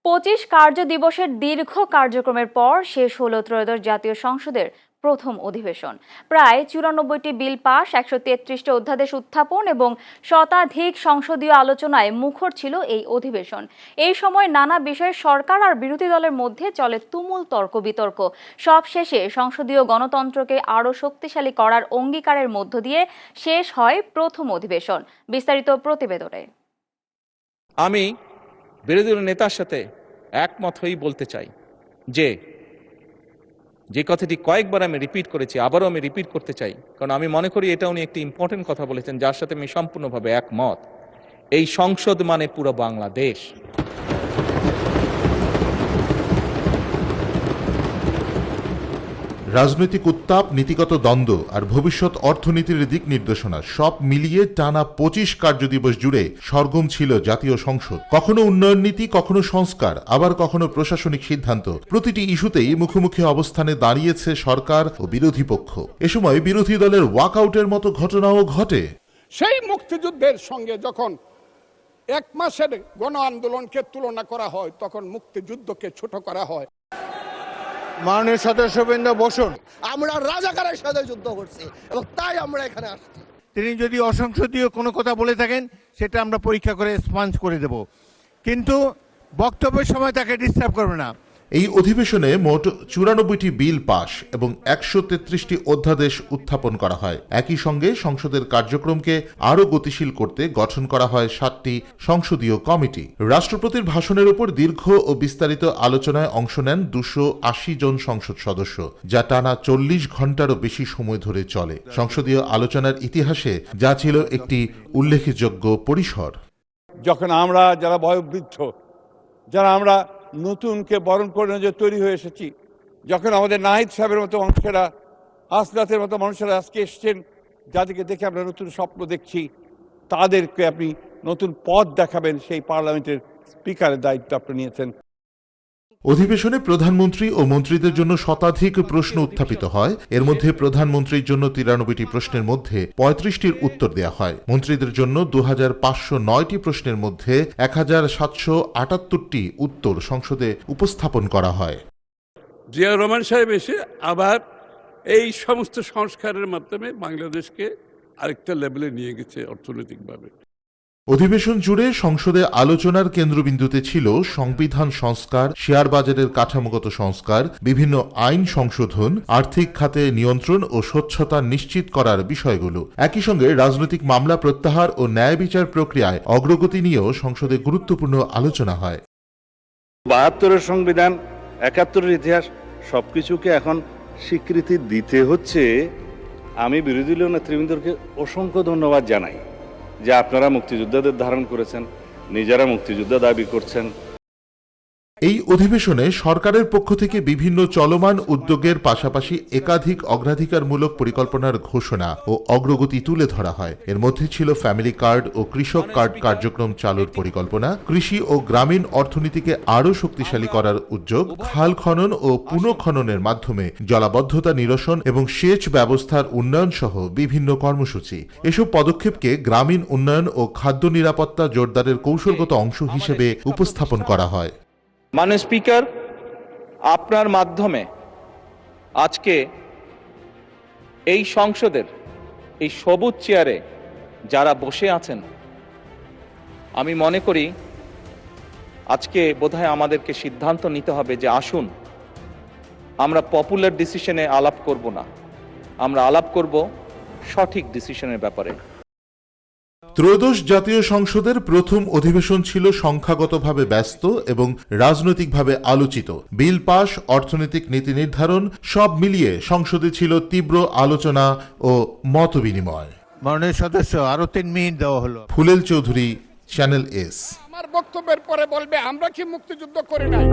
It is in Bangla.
25 কার্য দিবসের দীর্ঘ কার্যক্রমের পর শেষ হলো ত্রয়োদশ জাতীয় সংসদের প্রথম অধিবেশন। প্রায় 94টি বিল পাস, 133টি অধ্যাদেশ উত্থাপন এবং শতাধিক সংসদীয় আলোচনায় মুখর ছিল এই অধিবেশন। এই সময় নানা বিষয়ে সরকার আর বিরোধী দলের মধ্যে চলে তুমুল তর্ক বিতর্ক। সব শেষে সংসদীয় গণতন্ত্রকে আরও শক্তিশালী করার অঙ্গীকারের মধ্য দিয়ে শেষ হয় প্রথম অধিবেশন। বিস্তারিত প্রতিবেদনে। আমি বিরোধী দলের নেতার সাথে একমত হয়েই বলতে চাই যে কথাটি কয়েকবার আমি রিপিট করেছি, আবারও আমি রিপিট করতে চাই, কারণ আমি মনে করি এটা উনি একটি ইম্পর্টেন্ট কথা বলেছেন যার সাথে আমি সম্পূর্ণভাবে একমত। এই সংসদ মানে পুরো বাংলাদেশ। রাজনৈতিক উত্তাপ, নীতিগত দ্বন্দ্ব আর ভবিষ্যৎ অর্থনীতির দিক নির্দেশনা সব মিলিয়ে টানা 25 কার্যদিবস জুড়ে সরগম ছিল জাতীয় সংসদ। কখনো উন্নয়ন নীতি, কখনো সংস্কার, আবার কখনো প্রশাসনিক সিদ্ধান্ত। প্রতিটি ইস্যুতেই মুখোমুখি অবস্থানে দাঁড়িয়েছে সরকার ও বিরোধী পক্ষ। এ সময় বিরোধী দলের ওয়াকআউটের মতো ঘটনাও ঘটে। সেই মুক্তিযুদ্ধের সঙ্গে যখন 1 মাসের গণ আন্দোলনকে তুলনা করা হয়, তখন মুক্তিযুদ্ধকে ছোট করা হয়। মাননীয় সদস্যবৃন্দ বসুন। আমরা রাজাকারের সাথে যুদ্ধ করছি এবং তাই আমরা এখানে আসছি। তিনি যদি অসংসদীয় কোনো কথা বলে থাকেন সেটা আমরা পরীক্ষা করে স্পঞ্জ করে দেব, কিন্তু বক্তব্যের সময় তাকে ডিস্টার্ব করবে না। এই অধিবেশনে মোট 94টি বিল পাস এবং 133টি অধ্যাদেশ উত্থাপন করা হয়। একই সঙ্গে সংসদের কার্যক্রমকে আরও গতিশীল করতে গঠন করা হয় 7টি সংসদীয় কমিটি। রাষ্ট্রপতির ভাষণের উপর দীর্ঘ ও বিস্তারিত আলোচনায় অংশ নেন 280 জন সংসদ সদস্য, যা টানা 40 ঘন্টারও বেশি সময় ধরে চলে। সংসদীয় আলোচনার ইতিহাসে যা ছিল একটি উল্লেখযোগ্য পরিসর। যখন আমরা যারা বয়োবৃদ্ধ, যারা আমরা নতুনকে বরণ করে যে তৈরি হয়ে এসেছি, যখন আমাদের নাহিদ সাহেবের মতো মানুষেরা, আসলাতের মতো মানুষেরা আজকে এসছেন, যাদেরকে দেখে আমরা নতুন স্বপ্ন দেখছি, তাদেরকে আপনি নতুন পথ দেখাবেন, সেই পার্লামেন্টের স্পিকারের দায়িত্ব আপনি নিয়েছেন। অধিবেশনে প্রধানমন্ত্রী ও মন্ত্রীদের জন্য শতাধিক প্রশ্ন উত্থাপিত হয়। এর মধ্যে প্রধানমন্ত্রীর জন্য 93টি প্রশ্নের মধ্যে 35টির উত্তর দেওয়া হয়। মন্ত্রীদের জন্য 2509টি প্রশ্নের মধ্যে 1778টি উত্তর সংসদে উপস্থাপন করা হয়। জিয়া রহমান সাহেব এসে আবার এই সমস্ত সংস্কারের মাধ্যমে বাংলাদেশকে আরেকটা লেভেলে নিয়ে গেছে অর্থনৈতিকভাবে। অধিবেশন জুড়ে সংসদে আলোচনার কেন্দ্রবিন্দুতে ছিল সংবিধান সংস্কার, শেয়ার বাজারের কাঠামোগত সংস্কার, বিভিন্ন আইন সংশোধন, আর্থিক খাতে নিয়ন্ত্রণ ও স্বচ্ছতা নিশ্চিত করার বিষয়গুলো। একই সঙ্গে রাজনৈতিক মামলা প্রত্যাহার ও ন্যায় বিচার প্রক্রিয়ায় অগ্রগতি নিয়েও সংসদে গুরুত্বপূর্ণ আলোচনা হয়। 72-এর সংবিধান, 71-এর ইতিহাস, সবকিছুকে এখন স্বীকৃতি দিতে হচ্ছে। আমি বিরোধী দলীয় নেতৃবৃন্দকে অসংখ্য ধন্যবাদ জানাই যে আপনারা মুক্তিযোদ্ধাদের ধারণ করেছেন, নিজেরা মুক্তিযোদ্ধা দাবি করছেন। এই অধিবেশনে সরকারের পক্ষ থেকে বিভিন্ন চলমান উদ্যোগের পাশাপাশি একাধিক অগ্রাধিকারমূলক পরিকল্পনার ঘোষণা ও অগ্রগতি তুলে ধরা হয়। এর মধ্যে ছিল ফ্যামিলি কার্ড ও কৃষক কার্ড কার্যক্রম চালুর পরিকল্পনা, কৃষি ও গ্রামীণ অর্থনীতিকে আরও শক্তিশালী করার উদ্যোগ, খাল খনন ও পুনঃখননের মাধ্যমে জলাবদ্ধতা নিরসন এবং সেচ ব্যবস্থার উন্নয়ন সহ বিভিন্ন কর্মসূচি। এসব পদক্ষেপকে গ্রামীণ উন্নয়ন ও খাদ্য নিরাপত্তা জোরদারের কৌশলগত অংশ হিসেবে উপস্থাপন করা হয়। মাননীয় স্পিকার, আপনার মাধ্যমে আজকে এই সংসদের এই সবুজ চেয়ারে যারা বসে আছেন, আমি মনে করি আজকে বোধহয় আমাদেরকে সিদ্ধান্ত নিতে হবে যে আসুন আমরা পপুলার ডিসিশনে আলাপ করব না, আমরা আলাপ করব সঠিক ডিসিশনের ব্যাপারে। ত্রয়োদশ জাতীয় সংসদের প্রথম অধিবেশন ছিল সংখ্যাগতভাবে ব্যস্ত এবং রাজনৈতিকভাবে আলোচিত। বিল পাস, অর্থনৈতিক নীতি নির্ধারণ সব মিলিয়ে সংসদে ছিল তীব্র আলোচনা ও মতবিনিময়। মাননীয় সদস্য, আরো 3 মিনিট দেওয়া হলো। ফুলেল চৌধুরী, চ্যানেল এস। আমার বক্তব্যের পরে বলবে আমরা কি মুক্তিযুদ্ধ করি নাই?